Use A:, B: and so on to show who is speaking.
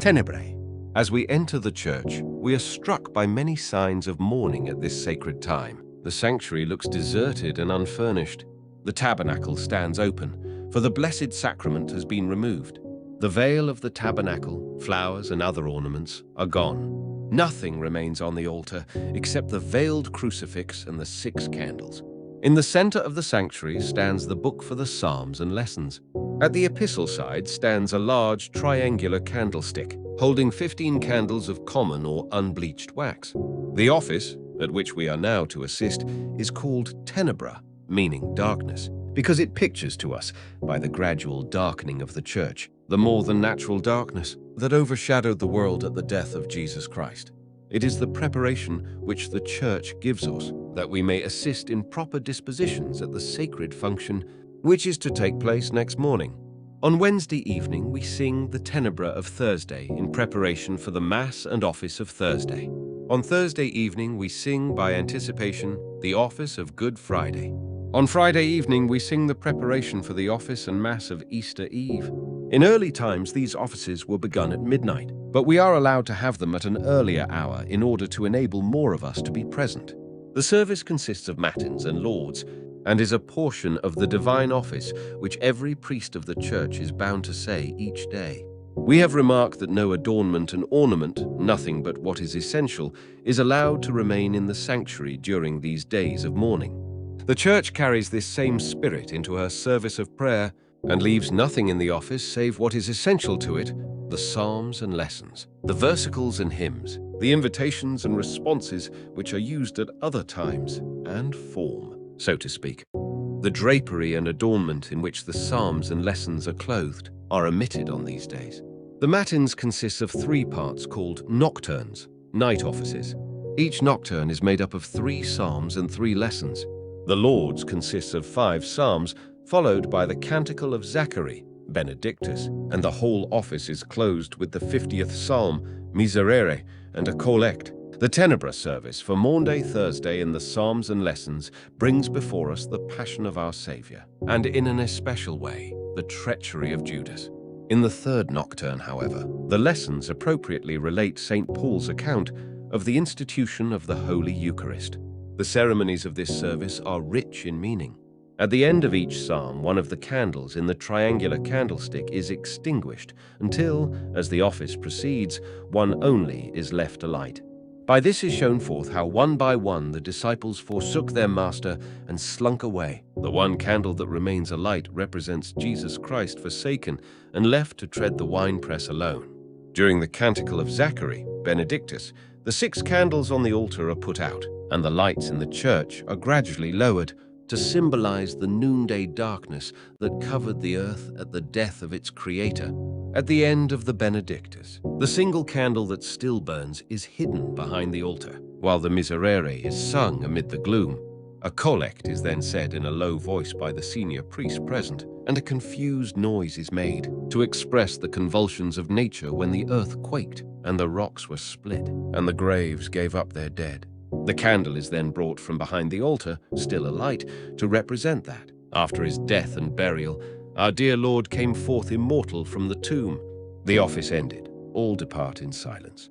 A: Tenebrae. As we enter the church, we are struck by many signs of mourning at this sacred time. The sanctuary looks deserted and unfurnished. The tabernacle stands open, for the Blessed Sacrament has been removed. The veil of the tabernacle, flowers and other ornaments are gone. Nothing remains on the altar except the veiled crucifix and the 6 candles. In the center of the sanctuary stands the book for the Psalms and Lessons. At the epistle side stands a large triangular candlestick, holding 15 candles of common or unbleached wax. The office, at which we are now to assist, is called Tenebrae, meaning darkness, because it pictures to us, by the gradual darkening of the church, the more than natural darkness that overshadowed the world at the death of Jesus Christ. It is the preparation which the church gives us, that we may assist in proper dispositions at the sacred function which is to take place next morning. On Wednesday evening, we sing the Tenebrae of Thursday in preparation for the Mass and Office of Thursday. On Thursday evening, we sing by anticipation the Office of Good Friday. On Friday evening, we sing the preparation for the Office and Mass of Easter Eve. In early times, these offices were begun at midnight, but we are allowed to have them at an earlier hour in order to enable more of us to be present. The service consists of matins and lauds, and is a portion of the divine office which every priest of the church is bound to say each day. We have remarked that no adornment and ornament, nothing but what is essential, is allowed to remain in the sanctuary during these days of mourning. The church carries this same spirit into her service of prayer and leaves nothing in the office save what is essential to it: the psalms and lessons, the versicles and hymns, the invitations and responses which are used at other times, and form, so to speak. The drapery and adornment in which the psalms and lessons are clothed are omitted on these days. The matins consists of 3 parts called nocturnes, night offices. Each nocturne is made up of 3 psalms and 3 lessons. The lauds consists of 5 psalms, followed by the Canticle of Zachary, Benedictus, and the whole office is closed with the 50th psalm, Miserere, and a collect. The Tenebrae service for Maunday Thursday in the Psalms and Lessons brings before us the passion of our Saviour, and in an especial way, the treachery of Judas. In the 3rd nocturne, however, the lessons appropriately relate St. Paul's account of the institution of the Holy Eucharist. The ceremonies of this service are rich in meaning. At the end of each psalm, one of the candles in the triangular candlestick is extinguished until, as the office proceeds, one only is left alight. By this is shown forth how one by one the disciples forsook their master and slunk away. The one candle that remains alight represents Jesus Christ forsaken and left to tread the winepress alone. During the Canticle of Zachary, Benedictus, the 6 candles on the altar are put out, and the lights in the church are gradually lowered to symbolize the noonday darkness that covered the earth at the death of its creator. At the end of the Benedictus, the single candle that still burns is hidden behind the altar, while the Miserere is sung amid the gloom. A collect is then said in a low voice by the senior priest present, and a confused noise is made to express the convulsions of nature when the earth quaked, and the rocks were split, and the graves gave up their dead. The candle is then brought from behind the altar, still alight, to represent that, after his death and burial, our dear Lord came forth immortal from the tomb. The office ended. All depart in silence.